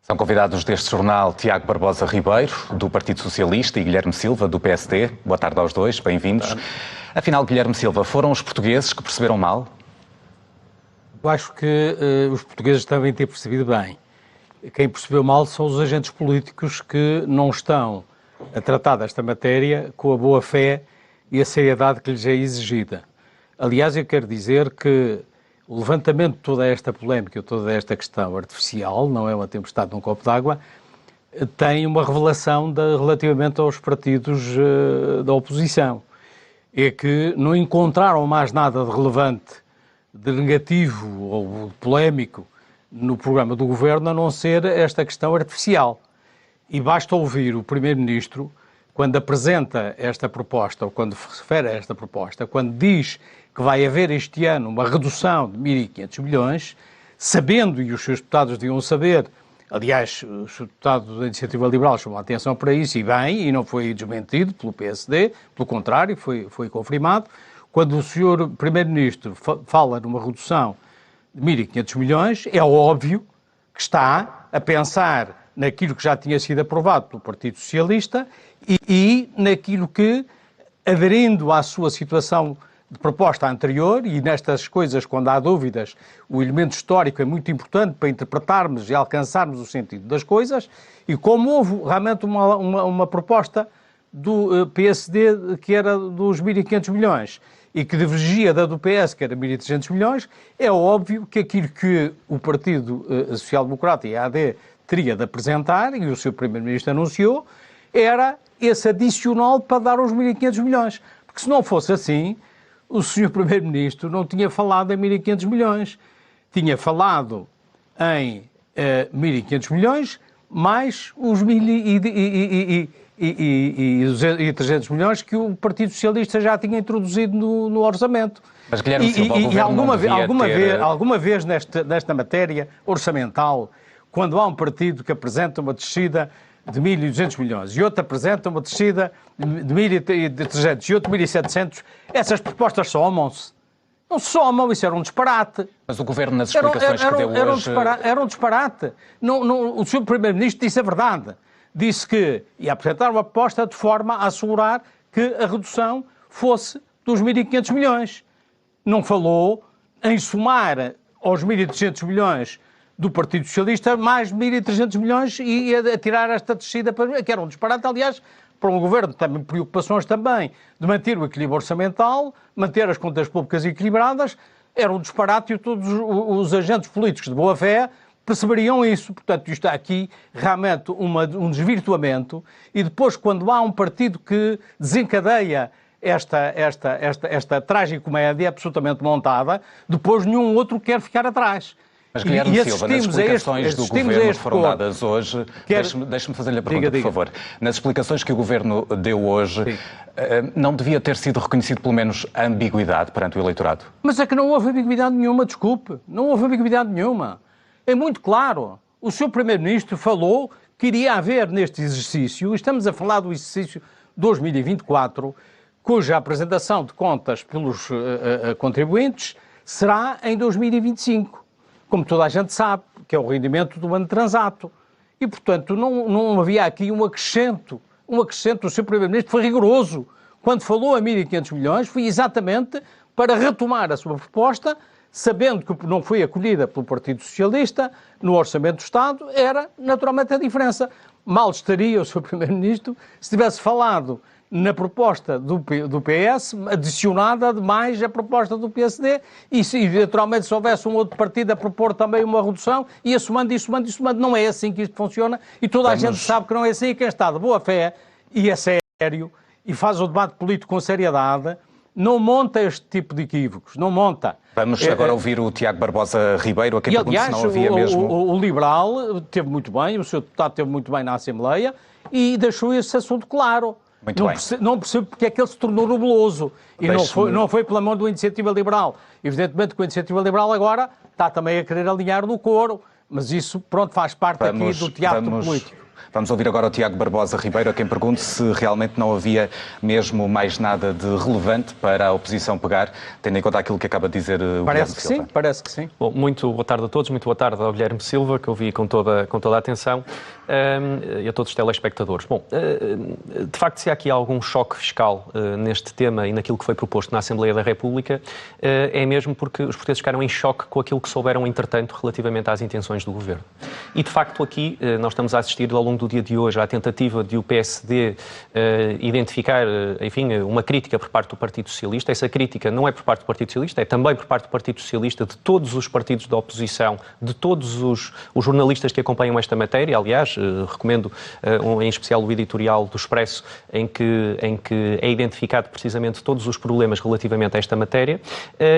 São convidados deste jornal Tiago Barbosa Ribeiro, do Partido Socialista, e Guilherme Silva, do PSD. Boa tarde aos dois, bem-vindos. Afinal, Guilherme Silva, foram os portugueses que perceberam mal? Eu acho que os portugueses devem ter percebido bem. Quem percebeu mal são os agentes políticos que não estão a tratar desta matéria com a boa fé e a seriedade que lhes é exigida. Aliás, eu quero dizer que o levantamento de toda esta polémica, toda esta questão artificial, não é uma tempestade num copo d'água, tem uma revelação relativamente aos partidos da oposição. É que não encontraram mais nada de relevante, de negativo ou de polémico no programa do Governo, a não ser esta questão artificial. E basta ouvir o Primeiro-Ministro, quando apresenta esta proposta, ou quando se refere a esta proposta, quando diz que vai haver este ano uma redução de 1.500 milhões, sabendo, e os seus deputados deviam saber, aliás, os deputados da Iniciativa Liberal chamam a atenção para isso, e bem, e não foi desmentido pelo PSD, pelo contrário, foi confirmado, quando o senhor Primeiro-Ministro fala numa redução de 1.500 milhões, é óbvio que está a pensar naquilo que já tinha sido aprovado pelo Partido Socialista e naquilo que, aderindo à sua situação de proposta anterior, e nestas coisas, quando há dúvidas, o elemento histórico é muito importante para interpretarmos e alcançarmos o sentido das coisas, e como houve realmente uma proposta do PSD que era dos 1.500 milhões e que divergia da do PS, que era 1.300 milhões, é óbvio que aquilo que o Partido Social Democrata e a AD teria de apresentar, e o seu Primeiro-Ministro anunciou, era esse adicional para dar os 1.500 milhões. Porque se não fosse assim, o Sr. Primeiro-Ministro não tinha falado em 1.500 milhões. Tinha falado em 1.500 milhões, mais os 1.300 milhões que o Partido Socialista já tinha introduzido no orçamento. Mas, Guilherme Silva, o Governo alguma vez nesta matéria orçamental, quando há um partido que apresenta uma descida de 1.200 milhões e outro apresenta uma descida de 1.300 e outro 1.700, essas propostas somam-se. Não se somam, isso era um disparate. Mas o Governo, nas explicações que deu hoje... Era um disparate. O Sr. Primeiro-Ministro disse a verdade. Disse que ia apresentar uma proposta de forma a assegurar que a redução fosse dos 1.500 milhões. Não falou em somar aos 1.300 milhões do Partido Socialista mais 1.300 milhões e a tirar esta descida, que era um disparate, aliás, para um governo também preocupações também de manter o equilíbrio orçamental, manter as contas públicas equilibradas, era um disparate e todos os agentes políticos de boa-fé perceberiam isso. Portanto, isto há aqui realmente um desvirtuamento, e depois, quando há um partido que desencadeia esta tragicomédia absolutamente montada, depois nenhum outro quer ficar atrás. Mas, Guilherme Silva, nas explicações do Governo que foram dadas hoje, deixe-me fazer-lhe a pergunta, por favor. Nas explicações que o Governo deu hoje, não devia ter sido reconhecido pelo menos a ambiguidade perante o eleitorado? Mas é que não houve ambiguidade nenhuma, desculpe. Não houve ambiguidade nenhuma. É muito claro. O Sr. Primeiro-Ministro falou que iria haver neste exercício, estamos a falar do exercício 2024, cuja apresentação de contas pelos contribuintes será em 2025. Como toda a gente sabe, que é o rendimento do ano transato. E, portanto, não havia aqui um acrescento. O Sr. Primeiro-Ministro foi rigoroso. Quando falou a 1.500 milhões, foi exatamente para retomar a sua proposta, sabendo que não foi acolhida pelo Partido Socialista no Orçamento do Estado, era naturalmente a diferença. Mal estaria o Sr. Primeiro-Ministro se tivesse falado na proposta do PS, adicionada demais à proposta do PSD, e se eventualmente se houvesse um outro partido a propor também uma redução, ia somando. Não é assim que isto funciona, e toda a gente sabe que não é assim, e quem está de boa fé, e é sério, e faz o debate político com seriedade, não monta este tipo de equívocos, não monta. Vamos agora ouvir o Tiago Barbosa Ribeiro, a quem pergunto se não havia mesmo... O Liberal teve muito bem, o seu deputado teve muito bem na Assembleia, e deixou esse assunto claro. Não percebo porque é que ele se tornou nebuloso. E não foi pela mão da Iniciativa Liberal. Evidentemente que a Iniciativa Liberal agora está também a querer alinhar no coro, mas isso, pronto, faz parte aqui do teatro político. Vamos ouvir agora o Tiago Barbosa Ribeiro, a quem pergunto se realmente não havia mesmo mais nada de relevante para a oposição pegar, tendo em conta aquilo que acaba de dizer o Guilherme Silva. Parece que sim. Bom, muito boa tarde a todos, muito boa tarde ao Guilherme Silva, que eu vi com toda a atenção, e a todos os telespectadores. Bom, de facto, se há aqui algum choque fiscal neste tema e naquilo que foi proposto na Assembleia da República, é mesmo porque os portugueses ficaram em choque com aquilo que souberam, entretanto, relativamente às intenções do Governo. E, de facto, aqui nós estamos a assistir ao longo do dia de hoje à tentativa de o PSD identificar, enfim, uma crítica por parte do Partido Socialista. Essa crítica não é por parte do Partido Socialista, é também por parte do Partido Socialista, de todos os partidos da oposição, de todos os jornalistas que acompanham esta matéria. Aliás, recomendo em especial o editorial do Expresso, em que é identificado precisamente todos os problemas relativamente a esta matéria,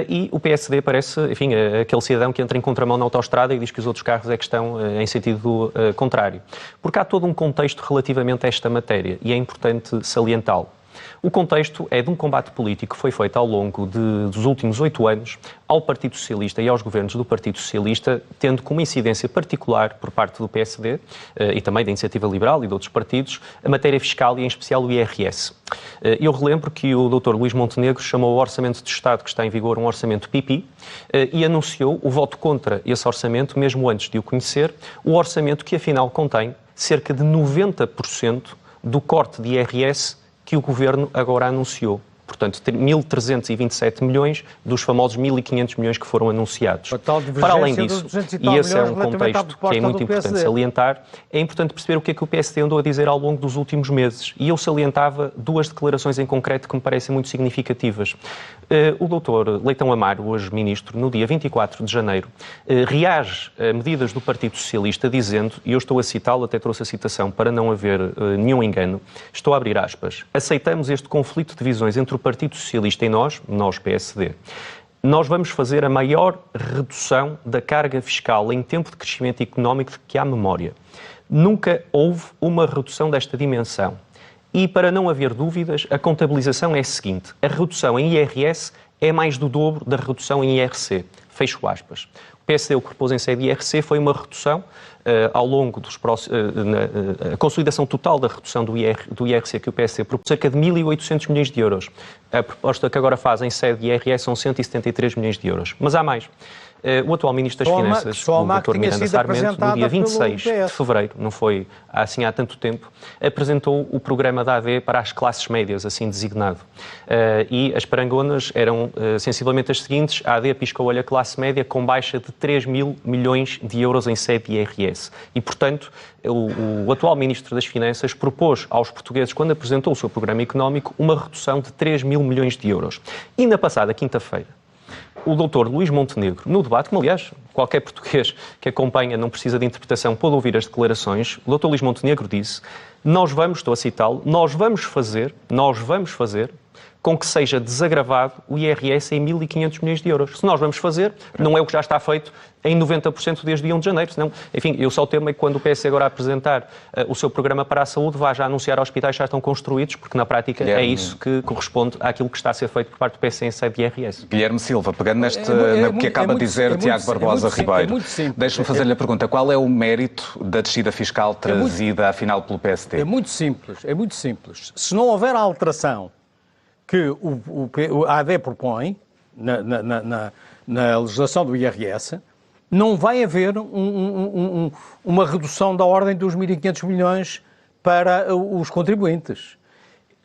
e o PSD parece, enfim, aquele cidadão que entra em contramão na autoestrada e diz que os outros carros é que estão em sentido contrário. Porque há todo um contexto relativamente a esta matéria e é importante salientá-lo. O contexto é de um combate político que foi feito ao longo dos últimos 8 anos ao Partido Socialista e aos governos do Partido Socialista, tendo como incidência particular por parte do PSD e também da Iniciativa Liberal e de outros partidos, a matéria fiscal e em especial o IRS. Eu relembro que o Dr. Luís Montenegro chamou o Orçamento de Estado que está em vigor um orçamento pipi e anunciou o voto contra esse orçamento, mesmo antes de o conhecer, o orçamento que afinal contém cerca de 90% do corte de IRS que o Governo agora anunciou. Portanto, 1.327 milhões dos famosos 1.500 milhões que foram anunciados. Para além disso, e esse é um contexto que é muito importante salientar, é importante perceber o que é que o PSD andou a dizer ao longo dos últimos meses. E eu salientava 2 declarações em concreto que me parecem muito significativas. O Dr. Leitão Amaro, hoje Ministro, no dia 24 de janeiro, reage a medidas do Partido Socialista dizendo, e eu estou a citá-lo, até trouxe a citação para não haver nenhum engano, estou a abrir aspas, aceitamos este conflito de visões entre o Partido Socialista e nós PSD. Nós vamos fazer a maior redução da carga fiscal em tempo de crescimento económico de que há memória. Nunca houve uma redução desta dimensão. E, para não haver dúvidas, a contabilização é a seguinte. A redução em IRS é mais do dobro da redução em IRC. Fecho aspas. O PSD o que propôs em sede de IRC foi uma redução ao longo dos próximos... a consolidação total da redução do IRC que o PSD propôs, cerca de 1.800 milhões de euros. A proposta que agora faz em sede de IRS são 173 milhões de euros. Mas há mais. O atual Ministro das Finanças, o Dr. Miranda Sarmento, no dia 26 de fevereiro, não foi assim há tanto tempo, apresentou o programa da AD para as classes médias, assim designado. E as parangonas eram sensivelmente as seguintes. A AD pisca o olho à classe média com baixa de 3.000 milhões de euros em sede de IRS. E, portanto, o atual Ministro das Finanças propôs aos portugueses, quando apresentou o seu programa económico, uma redução de 3.000 milhões de euros. E na passada quinta-feira, o Dr. Luís Montenegro, no debate, como aliás qualquer português que acompanha, não precisa de interpretação, pode ouvir as declarações, o Dr. Luís Montenegro disse, estou a citá-lo, nós vamos fazer com que seja desagravado o IRS em 1.500 milhões de euros. Se nós vamos fazer, não é o que já está feito em 90% desde dia 1 de janeiro. Senão, enfim, eu só temo é que quando o PS agora apresentar o seu programa para a saúde, vá já anunciar hospitais que já estão construídos, porque na prática é isso que corresponde àquilo que está a ser feito por parte do PS em sede de IRS. Guilherme Silva, pegando no que acaba de dizer Tiago Barbosa Ribeiro, deixe-me fazer-lhe a pergunta, qual é o mérito da descida fiscal trazida, afinal, pelo PSD? É muito simples. Se não houver a alteração que a AD propõe na legislação do IRS, não vai haver uma redução da ordem dos 1.500 milhões para os contribuintes.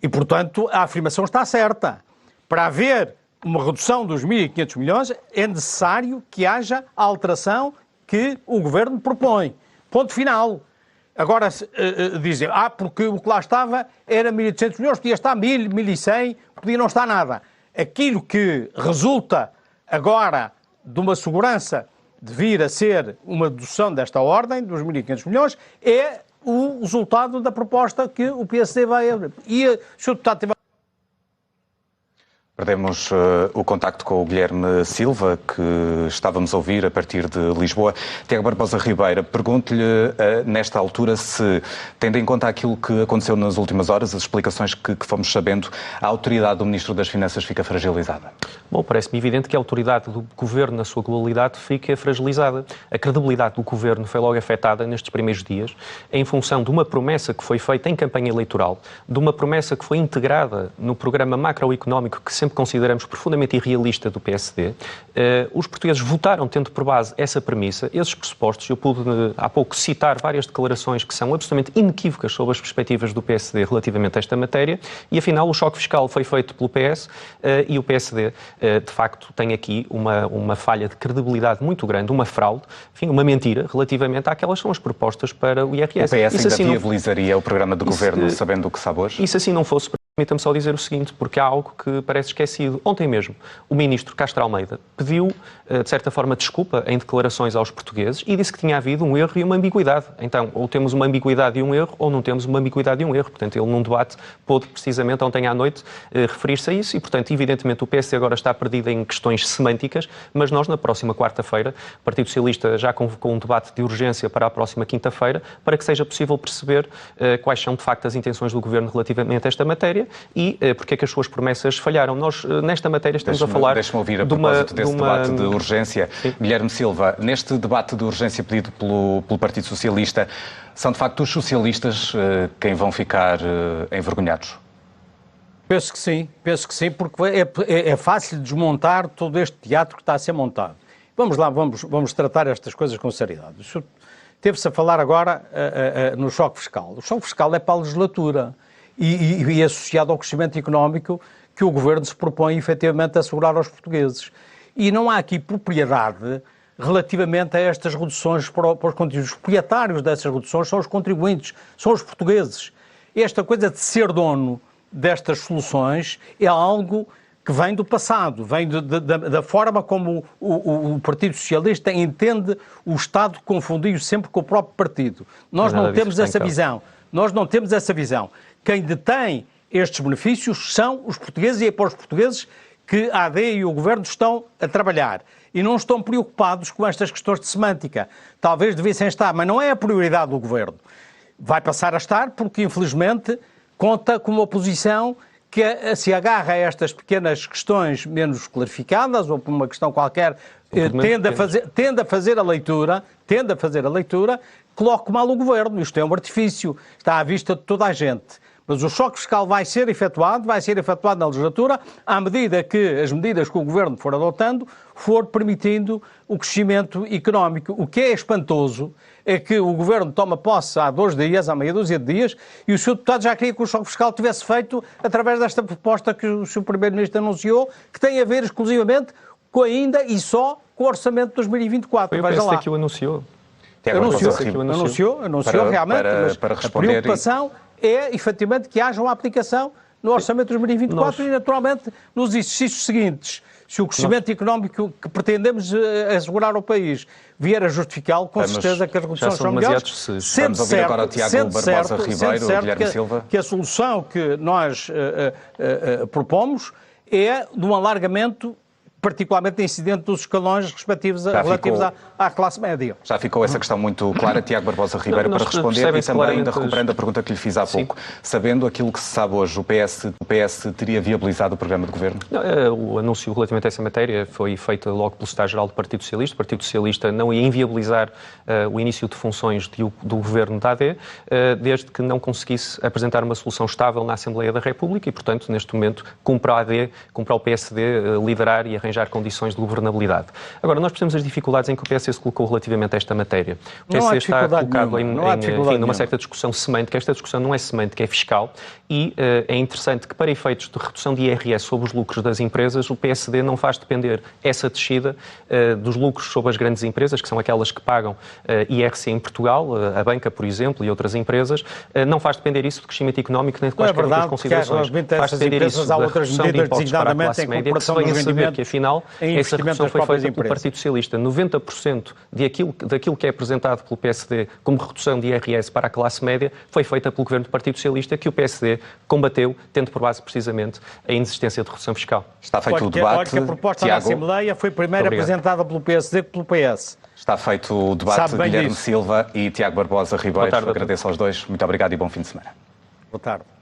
E, portanto, a afirmação está certa. Para haver uma redução dos 1.500 milhões, é necessário que haja a alteração que o Governo propõe. Ponto final. Agora, dizem, porque o que lá estava era 1.800 milhões, podia estar 1.000, 1.100, podia não estar nada. Aquilo que resulta agora de uma segurança de vir a ser uma dedução desta ordem, dos 1.500 milhões, é o resultado da proposta que o PSD vai abrir. E o Sr. Deputado teve... Perdemos o contacto com o Guilherme Silva, que estávamos a ouvir a partir de Lisboa. Tiago Barbosa Ribeira, pergunto-lhe nesta altura se, tendo em conta aquilo que aconteceu nas últimas horas, as explicações que fomos sabendo, a autoridade do Ministro das Finanças fica fragilizada. Bom, parece-me evidente que a autoridade do Governo, na sua globalidade, fica fragilizada. A credibilidade do Governo foi logo afetada nestes primeiros dias, em função de uma promessa que foi feita em campanha eleitoral, de uma promessa que foi integrada no programa macroeconómico que sempre consideramos profundamente irrealista do PSD. Os portugueses votaram tendo por base essa premissa, esses pressupostos. Eu pude há pouco citar várias declarações que são absolutamente inequívocas sobre as perspectivas do PSD relativamente a esta matéria e, afinal, o choque fiscal foi feito pelo PS e o PSD, de facto, tem aqui uma falha de credibilidade muito grande, uma fraude, enfim, uma mentira relativamente àquelas que são as propostas para o IRS. O PS ainda assim viabilizaria o programa do Governo, sabendo o que sabe hoje? E se assim não fosse... Permita-me só dizer o seguinte, porque há algo que parece esquecido. Ontem mesmo, o ministro Castro Almeida pediu, de certa forma, desculpa em declarações aos portugueses e disse que tinha havido um erro e uma ambiguidade. Então, ou temos uma ambiguidade e um erro, ou não temos uma ambiguidade e um erro. Portanto, ele num debate pôde precisamente ontem à noite referir-se a isso e, portanto, evidentemente o PSD agora está perdido em questões semânticas, mas nós na próxima quarta-feira, o Partido Socialista já convocou um debate de urgência para a próxima quinta-feira, para que seja possível perceber quais são de facto as intenções do Governo relativamente a esta matéria e porque é que as suas promessas falharam. Nós, nesta matéria, estamos a falar... Deixa-me ouvir a propósito desse debate de urgência. Sim. Guilherme Silva, neste debate de urgência pedido pelo Partido Socialista, são de facto os socialistas quem vão ficar envergonhados? Penso que sim, porque é fácil desmontar todo este teatro que está a ser montado. Vamos lá, vamos tratar estas coisas com seriedade. Teve-se a falar agora no choque fiscal. O choque fiscal é para a legislatura e associado ao crescimento económico que o Governo se propõe efetivamente a assegurar aos portugueses. E não há aqui propriedade relativamente a estas reduções para os contribuintes. Os proprietários dessas reduções são os contribuintes, são os portugueses. Esta coisa de ser dono destas soluções é algo que vem do passado, vem da forma como o Partido Socialista entende o Estado, confundido sempre com o próprio partido. Nós não temos essa visão. Nós não temos essa visão. Quem detém estes benefícios são os portugueses e é para os portugueses que a AD e o Governo estão a trabalhar. E não estão preocupados com estas questões de semântica. Talvez devessem estar, mas não é a prioridade do Governo. Vai passar a estar porque, infelizmente, conta com uma oposição que se agarra a estas pequenas questões menos clarificadas ou por uma questão qualquer, tende a fazer a leitura, coloca mal o Governo. Isto é um artifício, está à vista de toda a gente. Mas o choque fiscal vai ser efetuado na legislatura, à medida que as medidas que o Governo for adotando for permitindo o crescimento económico. O que é espantoso é que o Governo toma posse há 2 dias, há meia dúzia de dias, e o Sr. Deputado já queria que o choque fiscal tivesse feito através desta proposta que o Sr. Primeiro-Ministro anunciou, que tem a ver exclusivamente com ainda e só com o Orçamento de 2024. Foi o PSD que o anunciou. Anunciou realmente, mas a preocupação é, efetivamente, que haja uma aplicação no Orçamento de 2024 e, naturalmente, nos exercícios seguintes. Se o crescimento económico que pretendemos assegurar ao país vier a justificá-lo, com certeza que as reduções são melhores. Vamos ouvir agora o Tiago Barbosa Ribeiro, o Guilherme Silva. Que a solução que nós propomos é de um alargamento particularmente incidente dos escalões respectivos relativos à classe média. Já ficou essa questão muito clara, Tiago Barbosa Ribeiro, para responder, e também ainda recuperando a pergunta que lhe fiz há pouco. Sabendo aquilo que se sabe hoje, o PS teria viabilizado o programa de Governo? O anúncio relativamente a essa matéria foi feito logo pelo Secretário-Geral do Partido Socialista. O Partido Socialista não ia inviabilizar o início de funções do Governo da AD, desde que não conseguisse apresentar uma solução estável na Assembleia da República e, portanto, neste momento, cumpre a AD, cumpre ao PSD liderar e arranjar condições de governabilidade. Agora, nós percebemos as dificuldades em que o PSD se colocou relativamente a esta matéria. O PSD está colocado numa certa discussão semântica. Esta discussão não é semântica, é fiscal e é interessante que, para efeitos de redução de IRS sobre os lucros das empresas, o PSD não faz depender essa descida dos lucros sobre as grandes empresas, que são aquelas que pagam IRC em Portugal, a banca, por exemplo, e outras empresas, não faz depender isso do crescimento económico nem de quaisquer outras considerações. Faz depender isso da redução de impostos para a classe média, que se venha a saber que, afinal, final, essa redução foi feita pelo Partido Socialista. 90% daquilo que é apresentado pelo PSD como redução de IRS para a classe média foi feita pelo governo do Partido Socialista, que o PSD combateu, tendo por base precisamente a inexistência de redução fiscal. Está feito o debate. Olha que a proposta da Assembleia foi primeiro apresentada pelo PSD que pelo PS. Está feito o debate. Guilherme Silva e Tiago Barbosa Ribeiro. Agradeço aos dois. Muito obrigado e bom fim de semana. Boa tarde.